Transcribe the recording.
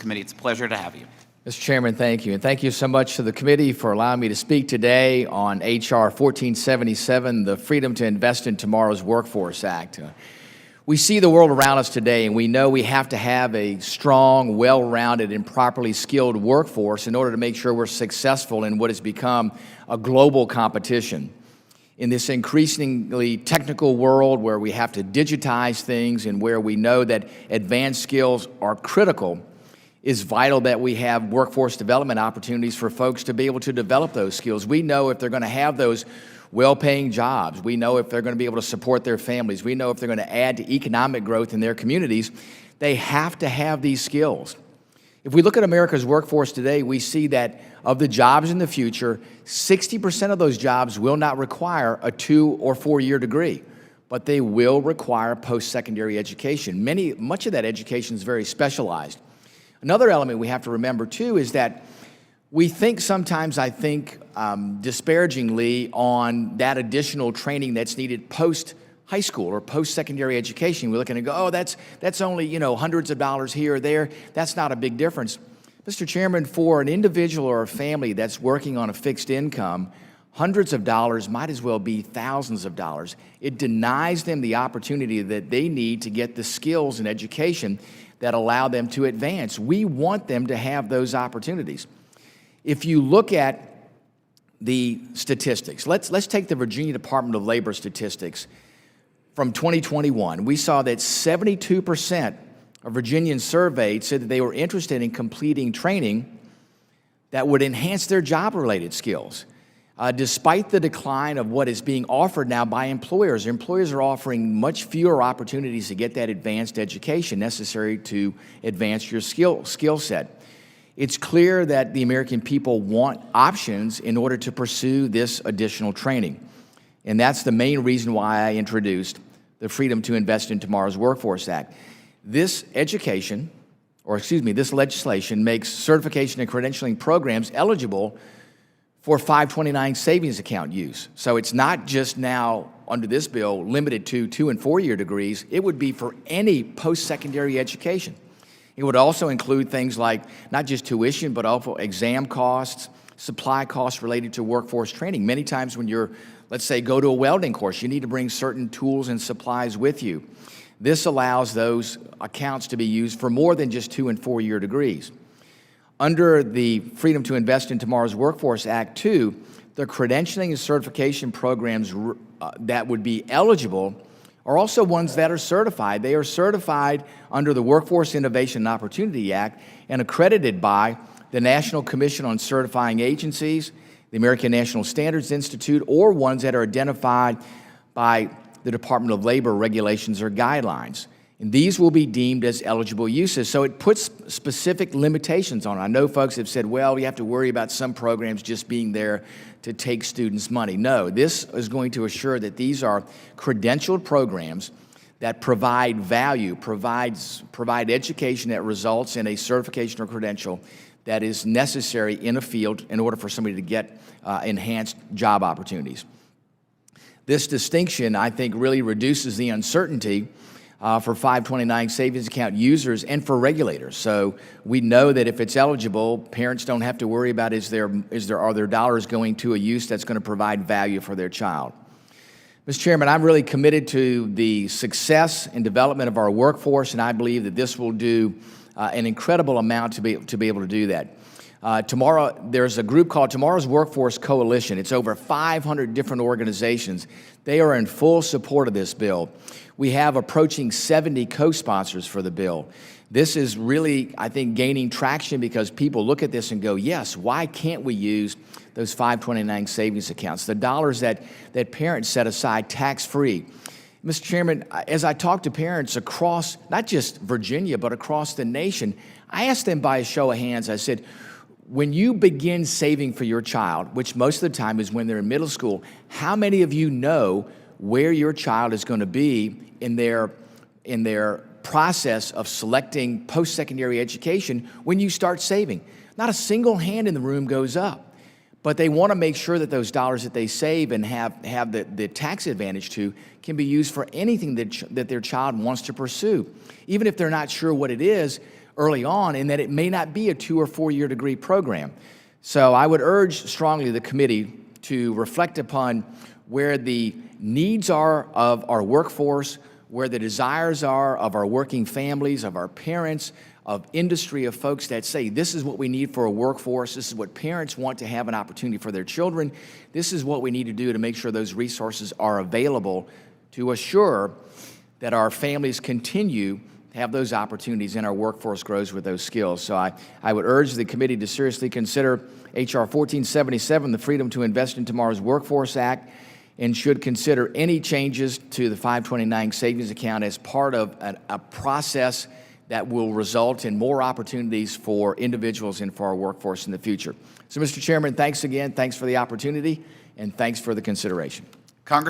Committee. It's a pleasure to have you. Mr. Chairman, thank you. And thank you so much to the committee for allowing me to speak today on H.R. 1477, the Freedom to Invest in Tomorrow's Workforce Act. We see the world around us today, and we know we have to have a strong, well-rounded, and properly skilled workforce in order to make sure we're successful in what has become a global competition. In this increasingly technical world where we have to digitize things and where we know that advanced skills are critical, it's vital that we have workforce development opportunities for folks to be able to develop those skills. We know if they're going to have those well-paying jobs. We know if they're going to be able to support their families. We know if they're going to add to economic growth in their communities, they have to have these skills. If we look at America's workforce today, we see that of the jobs in the future, 60% of those jobs will not require a 2- or 4-year degree, but they will require post-secondary education. Much of that education is very specialized. Another element we have to remember, too, is that we think sometimes, disparagingly on that additional training that's needed post-high school or post-secondary education. We look and go, oh, that's only, hundreds of dollars here or there. That's not a big difference. Mr. Chairman, for an individual or a family that's working on a fixed income, hundreds of dollars might as well be thousands of dollars. It denies them the opportunity that they need to get the skills and education that allow them to advance. We want them to have those opportunities. If you look at the statistics, let's take the Virginia Department of Labor statistics from 2021. We saw that 72% of Virginians surveyed said that they were interested in completing training that would enhance their job-related skills. Despite the decline of what is being offered now by employers are offering much fewer opportunities to get that advanced education necessary to advance your skill set. It's clear that the American people want options in order to pursue this additional training. And that's the main reason why I introduced the Freedom to Invest in Tomorrow's Workforce Act. This legislation makes certification and credentialing programs eligible for 529 savings account use. So it's not just now, under this bill, limited to 2- and 4-year degrees. It would be for any post-secondary education. It would also include things like not just tuition, but also exam costs, supply costs related to workforce training. Many times when you're, let's say, go to a welding course, you need to bring certain tools and supplies with you. This allows those accounts to be used for more than just 2- and 4-year degrees. Under the Freedom to Invest in Tomorrow's Workforce Act, too, the credentialing and certification programs that would be eligible are also ones that are certified. They are certified under the Workforce Innovation and Opportunity Act and accredited by the National Commission on Certifying Agencies, the American National Standards Institute, or ones that are identified by the Department of Labor regulations or guidelines. And these will be deemed as eligible uses. So it puts specific limitations on it. I know folks have said, well, you have to worry about some programs just being there to take students' money. No, this is going to assure that these are credentialed programs that provide value, provide education that results in a certification or credential that is necessary in a field in order for somebody to get enhanced job opportunities. This distinction, I think, really reduces the uncertainty for 529 savings account users and for regulators. So we know that if it's eligible, parents don't have to worry about are their dollars going to a use that's going to provide value for their child. Mr. Chairman, I'm really committed to the success and development of our workforce, and I believe that this will do an incredible amount to be able to do that. Tomorrow, there's a group called Tomorrow's Workforce Coalition. It's over 500 different organizations. They are in full support of this bill. We have approaching 70 co-sponsors for the bill. This is really, I think, gaining traction because people look at this and go, yes, why can't we use those 529 savings accounts, the dollars that parents set aside tax-free? Mr. Chairman, as I talk to parents across, not just Virginia, but across the nation, I asked them by a show of hands, I said, when you begin saving for your child, which most of the time is when they're in middle school, how many of you know where your child is going to be in their process of selecting post-secondary education when you start saving? Not a single hand in the room goes up, but they want to make sure that those dollars that they save and have the tax advantage to can be used for anything that their child wants to pursue. Even if they're not sure what it is, early on, and that it may not be a 2 or 4 year degree program. So I would urge strongly the committee to reflect upon where the needs are of our workforce, where the desires are of our working families, of our parents, of industry, of folks that say, this is what we need for a workforce, this is what parents want to have an opportunity for their children, this is what we need to do to make sure those resources are available to assure that our families continue to have those opportunities and our workforce grows with those skills. So I would urge the committee to seriously consider H.R. 1477, the Freedom to Invest in Tomorrow's Workforce Act, and should consider any changes to the 529 savings account as part of a process that will result in more opportunities for individuals and for our workforce in the future. So, Mr. Chairman, thanks again. Thanks for the opportunity, and thanks for the consideration. Congress.